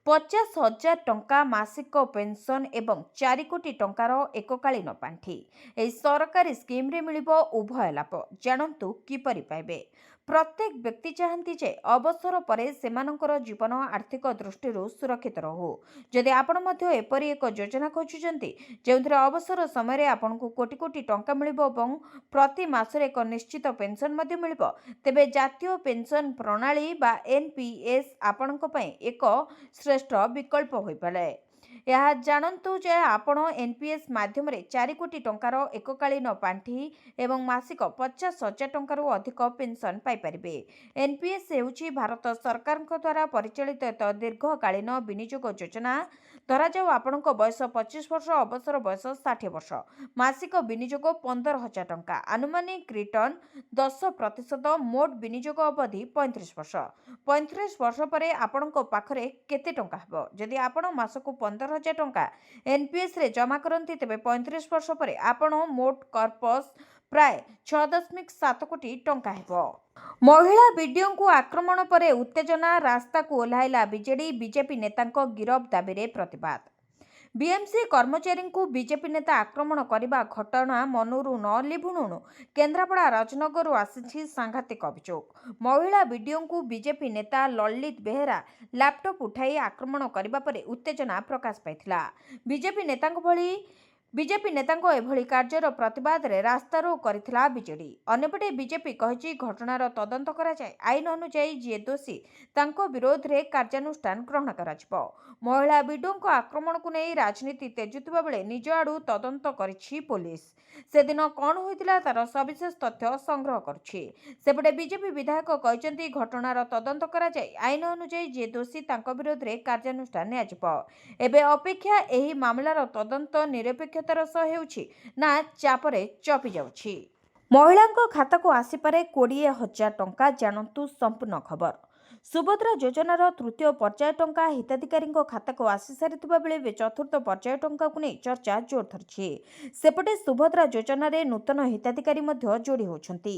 50,000 ଟଙ୍କା ମାସିକ ପେନ୍ସନ୍ ଏବଂ 4 କୋଟି ଟଙ୍କାର ଏକକାଳୀନ ପାଣ୍ଠି। ଏହି ସରକାରୀ ସ୍କିମ୍ରେ ମିଳିବ ଉଭୟ ଲାଭ। ଜାଣନ୍ତୁ କିପରି ପାଇବେ। ପ୍ରତ୍ୟେକ ବ୍ୟକ୍ତି ଚାହାନ୍ତି ଯେ ଅବସର ପରେ ସେମାନଙ୍କର ଜୀବନ ଆର୍ଥିକ ଦୃଷ୍ଟିରୁ ସୁରକ୍ଷିତ ରହୁ। ଯଦି ଆପଣ ମଧ୍ୟ ଏପରି ଏକ ଯୋଜନା ଖୋଜୁଛନ୍ତି ଯେଉଁଥିରେ ଅବସର ସମୟରେ ଆପଣଙ୍କୁ କୋଟି କୋଟି ଟଙ୍କା ମିଳିବ ଏବଂ ପ୍ରତି ମାସରେ ଏକ ନିଶ୍ଚିତ ପେନ୍ସନ୍ ମଧ୍ୟ ମିଳିବ, ତେବେ ଜାତୀୟ ପେନ୍ସନ୍ ପ୍ରଣାଳୀ ବା NPS ଆପଣଙ୍କ ପାଇଁ ଏକ ଶ୍ରେଷ୍ଠ ବିକଳ୍ପ ହୋଇପାରେ। ଏହା ଜାଣନ୍ତୁ ଯେ ଆପଣ NPS ମାଧ୍ୟମରେ 4 କୋଟି ଟଙ୍କାର ଏକକାଳୀନ ପାଣ୍ଠି ଏବଂ ମାସିକ 50,000 ଟଙ୍କାରୁ ଅଧିକ ପେନ୍ସନ୍ ପାଇପାରିବେ। NPS ହେଉଛି ଭାରତ ସରକାରଙ୍କ ଦ୍ୱାରା ପରିଚାଳିତ ଏକ ଦୀର୍ଘକାଳୀନ ବିନିଯୋଗ ଯୋଜନା। ଧରାଯାଉ ଆପଣଙ୍କ ବୟସ 25 ବର୍ଷ, ଅବସର ବୟସ 60 ବର୍ଷ। ମାସିକ ବିନିଯୋଗ 15,000 ଟଙ୍କା, ଆନୁମାନିକ ରିଟର୍ଣ୍ଣ 10%, ମୋଟ ବିନିଯୋଗ ଅବଧି 35 ବର୍ଷ। 35 ବର୍ଷ ପରେ ଆପଣଙ୍କ ପାଖରେ କେତେ ଟଙ୍କା ହେବ? ଯଦି ଆପଣ ମାସକୁ 15,000 ଟଙ୍କା NPSରେ ଜମା କରନ୍ତି, ତେବେ 35 ବର୍ଷ ପରେ ଆପଣ ମୋଟ କର୍ପସ୍ ପ୍ରାୟ 6.7 କୋଟି ଟଙ୍କା ହେବ। ମହିଳା ବିଡିଓଙ୍କୁ ଆକ୍ରମଣ ପରେ ଉତ୍ତେଜନା, ରାସ୍ତାକୁ ଓହ୍ଲାଇଲା ବିଜେଡି। ବିଜେପି ନେତାଙ୍କ ଗିରଫ ଦାବିରେ ପ୍ରତିବାଦ। BMC କର୍ମଚାରୀଙ୍କୁ ବିଜେପି ନେତା ଆକ୍ରମଣ କରିବା ଘଟଣା ମନରୁ ନ ଲିଭୁଣୁ କେନ୍ଦ୍ରାପଡ଼ା ରାଜନଗରରୁ ଆସିଛି ସାଂଘାତିକ ଅଭିଯୋଗ। ମହିଳା ବିଡିଓଙ୍କୁ ବିଜେପି ନେତା ଲଳିତ ବେହେରା ଲ୍ୟାପଟପ୍ ଉଠାଇ ଆକ୍ରମଣ କରିବା ପରେ ଉତ୍ତେଜନା ପ୍ରକାଶ ପାଇଥିଲା। ବିଜେପି ନେତାଙ୍କ ଏଭଳି କାର୍ଯ୍ୟର ପ୍ରତିବାଦରେ ରାସ୍ତାରୋକ କରିଥିଲା ବିଜେଡି। ଅନ୍ୟପଟେ ବିଜେପି କହିଛି ଘଟଣାର ତଦନ୍ତ କରାଯାଇ ଆଇନ ଅନୁଯାୟୀ ଯିଏ ଦୋଷୀ ତାଙ୍କ ବିରୋଧରେ କାର୍ଯ୍ୟାନୁଷ୍ଠାନ ଗ୍ରହଣ କରାଯିବ। ମହିଳା ବିଡିଓଙ୍କ ଆକ୍ରମଣକୁ ନେଇ ରାଜନୀତି ତେଜୁଥିବା ବେଳେ ନିଜ ଆଡୁ ତଦନ୍ତ କରିଛି ପୋଲିସ। ସେଦିନ କ'ଣ ହୋଇଥିଲା ତାର ସବିଶେଷ ତଥ୍ୟ ସଂଗ୍ରହ କରୁଛି। ସେପଟେ ବିଜେପି ବିଧାୟକ କହିଛନ୍ତି ଘଟଣାର ତଦନ୍ତ କରାଯାଇ ଆଇନ ଅନୁଯାୟୀ ଯିଏ ଦୋଷୀ ତାଙ୍କ ବିରୋଧରେ କାର୍ଯ୍ୟାନୁଷ୍ଠାନ ନିଆଯିବ। ଏବେ ଅପେକ୍ଷା ଏହି ମାମଲାର ତଦନ୍ତ ନିରପେକ୍ଷତାର ସହ ହେଉଛି ନା ଚାପରେ ଚପି ଯାଉଛି। ମହିଳାଙ୍କ ଖାତାକୁ ଆସିପାରେ 20,000 ଟଙ୍କା। ଜାଣନ୍ତୁ ସମ୍ପୂର୍ଣ୍ଣ ଖବର। ସୁଭଦ୍ରା ଯୋଜନାର ତୃତୀୟ ପର୍ଯ୍ୟାୟ ଟଙ୍କା ହିତାଧିକାରୀଙ୍କ ଖାତାକୁ ଆସିସାରିଥିବା ବେଳେ ଏବେ ଚତୁର୍ଥ ପର୍ଯ୍ୟାୟ ଟଙ୍କାକୁ ନେଇ ଚର୍ଚ୍ଚା ଜୋର ଧରିଛି। ସେପଟେ ସୁଭଦ୍ରା ଯୋଜନାରେ ନୂତନ ହିତାଧିକାରୀ ମଧ୍ୟ ଯୋଡ଼ି ହେଉଛନ୍ତି।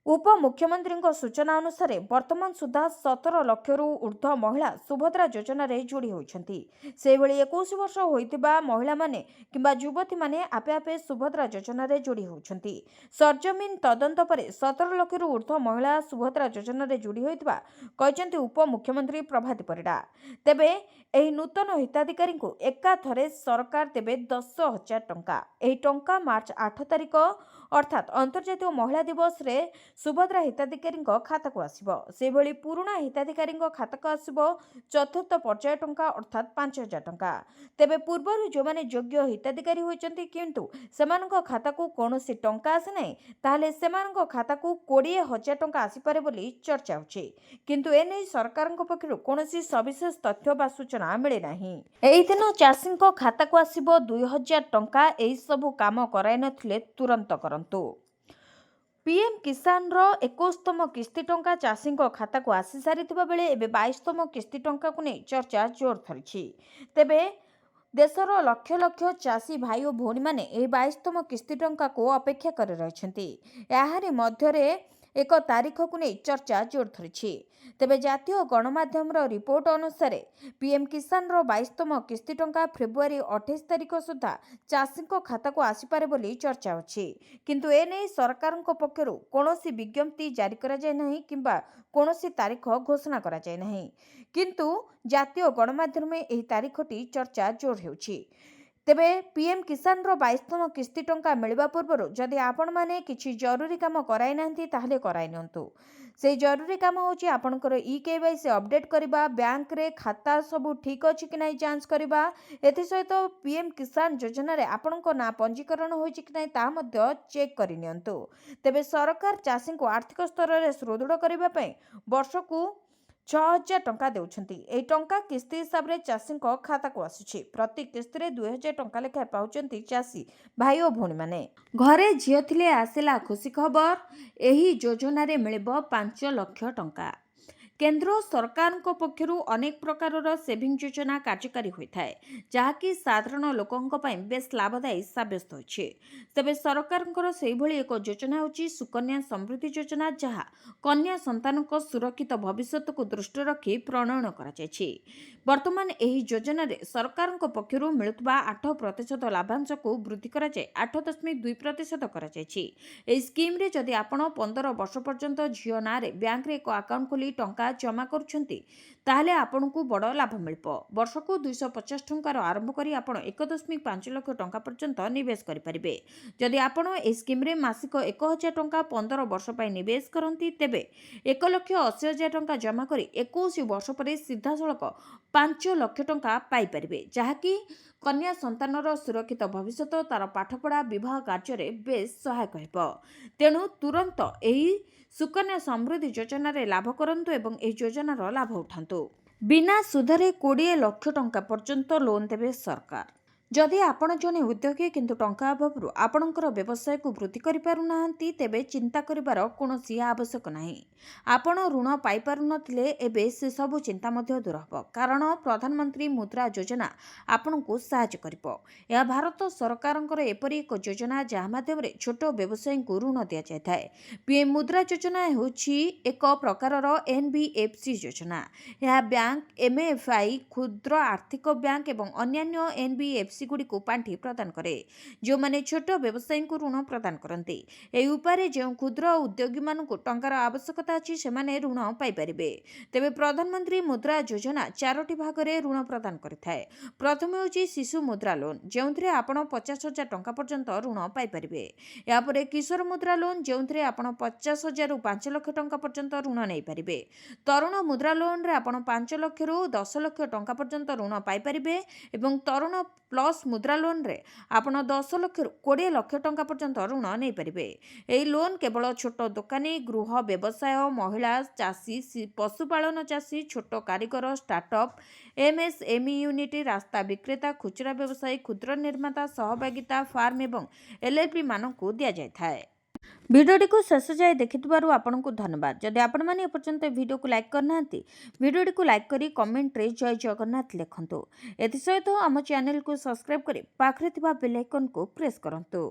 ଉପମୁଖ୍ୟମନ୍ତ୍ରୀଙ୍କ ସୂଚନା ଅନୁସାରେ ବର୍ତ୍ତମାନ ସୁଦ୍ଧା 17 ଲକ୍ଷରୁ ଉର୍ଦ୍ଧ୍ୱ ମହିଳା ସୁଭଦ୍ରା ଯୋଜନାରେ ଯୋଡ଼ି ହୋଇଛନ୍ତି। ସେହିଭଳି 21 ବର୍ଷ ହୋଇଥିବା ମହିଳାମାନେ କିମ୍ବା ଯୁବତୀମାନେ ଆପେ ଆପେ ସୁଭଦ୍ରା ଯୋଜନାରେ ଯୋଡ଼ି ହେଉଛନ୍ତି। ସରଜମିନ ତଦନ୍ତ ପରେ 17 ଲକ୍ଷରୁ ଉର୍ଦ୍ଧ୍ୱ ମହିଳା ସୁଭଦ୍ରା ଯୋଜନାରେ ଯୋଡ଼ି ହୋଇଥିବା କହିଛନ୍ତି ଉପମୁଖ୍ୟମନ୍ତ୍ରୀ ପ୍ରଭାତୀ ପରିଡ଼ା। ତେବେ ଏହି ନୂତନ ହିତାଧିକାରୀଙ୍କୁ ଏକାଥରେ ସରକାର ଦେବେ 10,000 ଟଙ୍କା। ଏହି ଟଙ୍କା ମାର୍ଚ୍ଚ 8 ତାରିଖ ଅର୍ଥାତ୍ ଅନ୍ତର୍ଜାତୀୟ ମହିଳା ଦିବସରେ ସୁଭଦ୍ରା ହିତାଧିକାରୀଙ୍କ ଖାତାକୁ ଆସିବ। ସେହିଭଳି ପୁରୁଣା ହିତାଧିକାରୀଙ୍କ ଖାତାକୁ ଆସିବ ଚତୁର୍ଥ ପର୍ଯ୍ୟାୟ ଟଙ୍କା ଅର୍ଥାତ୍ 5,000 ଟଙ୍କା। ତେବେ ପୂର୍ବରୁ ଯେଉଁମାନେ ଯୋଗ୍ୟ ହିତାଧିକାରୀ ହୋଇଛନ୍ତି କିନ୍ତୁ ସେମାନଙ୍କ ଖାତାକୁ କୌଣସି ଟଙ୍କା ଆସିନାହିଁ, ତାହେଲେ ସେମାନଙ୍କ ଖାତାକୁ 20,000 ଟଙ୍କା ଆସିପାରେ ବୋଲି ଚର୍ଚ୍ଚା ହେଉଛି। କିନ୍ତୁ ଏନେଇ ସରକାରଙ୍କ ପକ୍ଷରୁ କୌଣସି ସବିଶେଷ ତଥ୍ୟ ବା ସୂଚନା ମିଳିନାହିଁ। ଏହି ଦିନ ଚାଷୀଙ୍କ ଖାତାକୁ ଆସିବ 2,000 ଟଙ୍କା। ଏହିସବୁ କାମ କରାଇନଥିଲେ ତୁରନ୍ତ କରନ୍ତୁ। PM କିଷାନର 21ତମ କିସ୍ତି ଟଙ୍କା ଚାଷୀଙ୍କ ଖାତାକୁ ଆସିସାରିଥିବା ବେଳେ ଏବେ 22ତମ କିସ୍ତି ଟଙ୍କାକୁ ନେଇ ଚର୍ଚ୍ଚା ଜୋର ଧରିଛି। ତେବେ ଦେଶର ଲକ୍ଷ ଲକ୍ଷ ଚାଷୀ ଭାଇ ଓ ଭଉଣୀମାନେ ଏହି 22ତମ କିସ୍ତି ଟଙ୍କାକୁ ଅପେକ୍ଷା କରି ରହିଛନ୍ତି। ଏହାରି ମଧ୍ୟରେ ଏକ ତାରିଖକୁ ନେଇ ଚର୍ଚ୍ଚା ଜୋର ଧରିଛି। ତେବେ ଜାତୀୟ ଗଣମାଧ୍ୟମର ରିପୋର୍ଟ ଅନୁସାରେ PM କିଷାନର 22ତମ କିସ୍ତି ଟଙ୍କା ଫେବୃଆରୀ 28 ତାରିଖ ସୁଦ୍ଧା ଚାଷୀଙ୍କ ଖାତାକୁ ଆସିପାରେ ବୋଲି ଚର୍ଚ୍ଚା ଅଛି। କିନ୍ତୁ ଏନେଇ ସରକାରଙ୍କ ପକ୍ଷରୁ କୌଣସି ବିଜ୍ଞପ୍ତି ଜାରି କରାଯାଇ ନାହିଁ କିମ୍ବା କୌଣସି ତାରିଖ ଘୋଷଣା କରାଯାଇ ନାହିଁ। କିନ୍ତୁ ଜାତୀୟ ଗଣମାଧ୍ୟମରେ ଏହି ତାରିଖଟି ଚର୍ଚ୍ଚା ଜୋର ହେଉଛି। ତେବେ ପିଏମ୍ କିଷାନର 22ତମ କିସ୍ତି ଟଙ୍କା ମିଳିବା ପୂର୍ବରୁ ଯଦି ଆପଣମାନେ କିଛି ଜରୁରୀ କାମ କରାଇ ନାହାନ୍ତି ତାହେଲେ କରାଇ ନିଅନ୍ତୁ। ସେହି ଜରୁରୀ କାମ ହେଉଛି ଆପଣଙ୍କର ଇକେୱାଇସି ଅପଡେଟ୍ କରିବା, ବ୍ୟାଙ୍କରେ ଖାତା ସବୁ ଠିକ୍ ଅଛି କି ନାହିଁ ଯାଞ୍ଚ କରିବା। ଏଥିସହିତ ପିଏମ୍ କିଷାନ ଯୋଜନାରେ ଆପଣଙ୍କ ନାଁ ପଞ୍ଜୀକରଣ ହୋଇଛି କି ନାହିଁ ତାହା ମଧ୍ୟ ଚେକ୍ କରିନିଅନ୍ତୁ। ତେବେ ସରକାର ଚାଷୀଙ୍କୁ ଆର୍ଥିକ ସ୍ତରରେ ସୁଦୃଢ଼ କରିବା ପାଇଁ ବର୍ଷକୁ 6,000 ଟଙ୍କା ଦେଉଛନ୍ତି। ଏହି ଟଙ୍କା କିସ୍ତି ହିସାବରେ ଚାଷୀଙ୍କ ଖାତାକୁ ଆସୁଛି। ପ୍ରତି କିସ୍ତିରେ 2,000 ଟଙ୍କା ଲେଖାଏଁ ପାଉଛନ୍ତି ଚାଷୀ ଭାଇ ଓ ଭଉଣୀମାନେ। ଘରେ ଝିଅ ଥିଲେ ଆସିଲା ଖୁସି ଖବର, ଏହି ଯୋଜନାରେ ମିଳିବ 5 ଲକ୍ଷ ଟଙ୍କା। କେନ୍ଦ୍ର ସରକାରଙ୍କ ପକ୍ଷରୁ ଅନେକ ପ୍ରକାରର ସେଭିଂ ଯୋଜନା କାର୍ଯ୍ୟକାରୀ ହୋଇଥାଏ, ଯାହାକି ସାଧାରଣ ଲୋକଙ୍କ ପାଇଁ ବେଶ୍ ଲାଭଦାୟୀ ସାବ୍ୟସ୍ତ ହୋଇଛି। ତେବେ ସରକାରଙ୍କର ସେହିଭଳି ଏକ ଯୋଜନା ହେଉଛି ସୁକନ୍ୟା ସମୃଦ୍ଧି ଯୋଜନା, ଯାହା କନ୍ୟା ସନ୍ତାନଙ୍କ ସୁରକ୍ଷିତ ଭବିଷ୍ୟତକୁ ଦୃଷ୍ଟିରେ ରଖି ପ୍ରଣୟନ କରାଯାଇଛି। ବର୍ତ୍ତମାନ ଏହି ଯୋଜନାରେ ସରକାରଙ୍କ ପକ୍ଷରୁ ମିଳୁଥିବା 8% ଲାଭାଂଶକୁ ବୃଦ୍ଧି କରାଯାଇ 8.2% କରାଯାଇଛି। ଏହି ସ୍କିମ୍ରେ ଯଦି ଆପଣ 15 ବର୍ଷ ପର୍ଯ୍ୟନ୍ତ ଝିଅ ନାଁରେ ବ୍ୟାଙ୍କରେ ଏକ ଆକାଉଣ୍ଟ ଖୋଲି ଟଙ୍କା ଜମା କରୁଛନ୍ତି ତାହେଲେ ଆପଣଙ୍କୁ ବଡ଼ ଲାଭ ମିଳିବ। ବର୍ଷକୁ 250 ଟଙ୍କାର ଆରମ୍ଭ କରି ଆପଣ 1.5 ଲକ୍ଷ ଟଙ୍କା ପର୍ଯ୍ୟନ୍ତ ନିବେଶ କରିପାରିବେ। ଯଦି ଆପଣ ଏହି ସ୍କିମ୍ରେ ମାସିକ 1,000 ଟଙ୍କା 15 ବର୍ଷ ପାଇଁ ନିବେଶ କରନ୍ତି ତେବେ 1,80,000 ଟଙ୍କା ଜମା କରି 21 ବର୍ଷ ପରେ ସିଧାସଳଖ 5 ଲକ୍ଷ ଟଙ୍କା ପାଇପାରିବେ, ଯାହାକି କନ୍ୟା ସନ୍ତାନର ସୁରକ୍ଷିତ ଭବିଷ୍ୟତ, ତାର ପାଠପଢ଼ା, ବିବାହ କାର୍ଯ୍ୟରେ ବେଶ୍ ସହାୟକ ହେବ। ତେଣୁ ତୁରନ୍ତ ଏହି ସୁକନ୍ୟା ସମୃଦ୍ଧି ଯୋଜନାରେ ଲାଭ କରନ୍ତୁ ଏବଂ ଏହି ଯୋଜନାର ଲାଭ ଉଠାନ୍ତୁ। ବିନା ସୁଧରେ 20 ଲକ୍ଷ ଟଙ୍କା ପର୍ଯ୍ୟନ୍ତ ଲୋନ୍ ଦେବେ ସରକାର। ଯଦି ଆପଣ ଜଣେ ଉଦ୍ୟୋଗୀ କିନ୍ତୁ ଟଙ୍କା ଅଭାବରୁ ଆପଣଙ୍କର ବ୍ୟବସାୟକୁ ବୃଦ୍ଧି କରିପାରୁନାହାନ୍ତି ତେବେ ଚିନ୍ତା କରିବାର କୌଣସି ଆବଶ୍ୟକ ନାହିଁ। ଆପଣ ଋଣ ପାଇପାରୁନଥିଲେ ଏବେ ସେସବୁ ଚିନ୍ତା ମଧ୍ୟ ଦୂର ହେବ, କାରଣ ପ୍ରଧାନମନ୍ତ୍ରୀ ମୁଦ୍ରା ଯୋଜନା ଆପଣଙ୍କୁ ସାହାଯ୍ୟ କରିବ। ଏହା ଭାରତ ସରକାରଙ୍କର ଏପରି ଏକ ଯୋଜନା ଯାହା ମାଧ୍ୟମରେ ଛୋଟ ବ୍ୟବସାୟୀଙ୍କୁ ଋଣ ଦିଆଯାଇଥାଏ। ପିଏମ୍ ମୁଦ୍ରା ଯୋଜନା ହେଉଛି ଏକ ପ୍ରକାରର ଏନ୍ବିଏଫ୍ସି ଯୋଜନା। ଏହା ବ୍ୟାଙ୍କ, ଏମ୍ଏଫ୍ଆଇ, କ୍ଷୁଦ୍ର ଆର୍ଥିକ ବ୍ୟାଙ୍କ ଏବଂ ଅନ୍ୟାନ୍ୟ ଏନ୍ବିଏଫ୍ସି ଗୁଡ଼ିକୁ ପାଣ୍ଠି ପ୍ରଦାନ କରେ, ଯେଉଁମାନେ ଛୋଟ ବ୍ୟବସାୟୀଙ୍କୁ ଋଣ ପ୍ରଦାନ କରନ୍ତି। ଏହି ଉପାୟରେ ଯେଉଁ କ୍ଷୁଦ୍ର ଉଦ୍ୟୋଗୀମାନଙ୍କୁ ଟଙ୍କାର ଆବଶ୍ୟକତା ଅଛି ସେମାନେ ଋଣ ପାଇପାରିବେ। ତେବେ ପ୍ରଧାନମନ୍ତ୍ରୀ ମୁଦ୍ରା ଯୋଜନା 4ଟି ଭାଗରେ ଋଣ ପ୍ରଦାନ କରିଥାଏ। ପ୍ରଥମେ ହେଉଛି ଶିଶୁ ମୁଦ୍ରା ଲୋନ୍, ଯେଉଁଥିରେ ଆପଣ 50,000 ଟଙ୍କା ପର୍ଯ୍ୟନ୍ତ ଋଣ ପାଇପାରିବେ। ଏହାପରେ କିଶୋର ମୁଦ୍ରା ଲୋନ୍, ଯେଉଁଥିରେ ଆପଣ 50,000ରୁ 5 ଲକ୍ଷ ଟଙ୍କା ପର୍ଯ୍ୟନ୍ତ ଋଣ ନେଇପାରିବେ। ତରୁଣ ମୁଦ୍ରା ଲୋନ୍ରେ ଆପଣ 5 ଲକ୍ଷରୁ 10 ଲକ୍ଷ ଟଙ୍କା ପର୍ଯ୍ୟନ୍ତ ଋଣ ପାଇପାରିବେ ଏବଂ ତରୁଣ ପ୍ଲସ୍ ମୁଦ୍ରା ଲୋନ୍ରେ ଆପଣ 10 ଲକ୍ଷରୁ 20 ଲକ୍ଷ ଟଙ୍କା ପର୍ଯ୍ୟନ୍ତ ଋଣ ନେଇପାରିବେ। ଏହି ଲୋନ୍ କେବଳ ଛୋଟ ଦୋକାନୀ, ଗୃହ ବ୍ୟବସାୟ, ମହିଳା ଚାଷୀ, ପଶୁପାଳନ ଚାଷୀ, ଛୋଟ କାରିଗର, ଷ୍ଟାର୍ଟଅପ୍, ଏମ୍ଏସ୍ଏମ୍ଇ ୟୁନିଟ୍, ରାସ୍ତା ବିକ୍ରେତା, ଖୁଚୁରା ବ୍ୟବସାୟୀ, କ୍ଷୁଦ୍ର ନିର୍ମାତା, ସହଭାଗିତା ଫାର୍ମ ଏବଂ ଏଲ୍ଏଲ୍ପି ମାନଙ୍କୁ ଦିଆଯାଇଥାଏ। ଭିଡ଼ିଓଟିକୁ ଶେଷ ଯାଏ ଦେଖିଥିବାରୁ ଆପଣଙ୍କୁ ଧନ୍ୟବାଦ। ଯଦି ଆପଣମାନେ ଏପର୍ଯ୍ୟନ୍ତ ଭିଡ଼ିଓକୁ ଲାଇକ୍ କରିନାହାନ୍ତି, ଭିଡ଼ିଓଟିକୁ ଲାଇକ୍ କରି କମେଣ୍ଟରେ ଜୟ ଜଗନ୍ନାଥ ଲେଖନ୍ତୁ। ଏଥିସହିତ ଆମ ଚ୍ୟାନେଲକୁ ସବସ୍କ୍ରାଇବ୍ କରି ପାଖରେ ଥିବା ବେଲ୍ ଆଇକନ୍କୁ ପ୍ରେସ୍ କରନ୍ତୁ।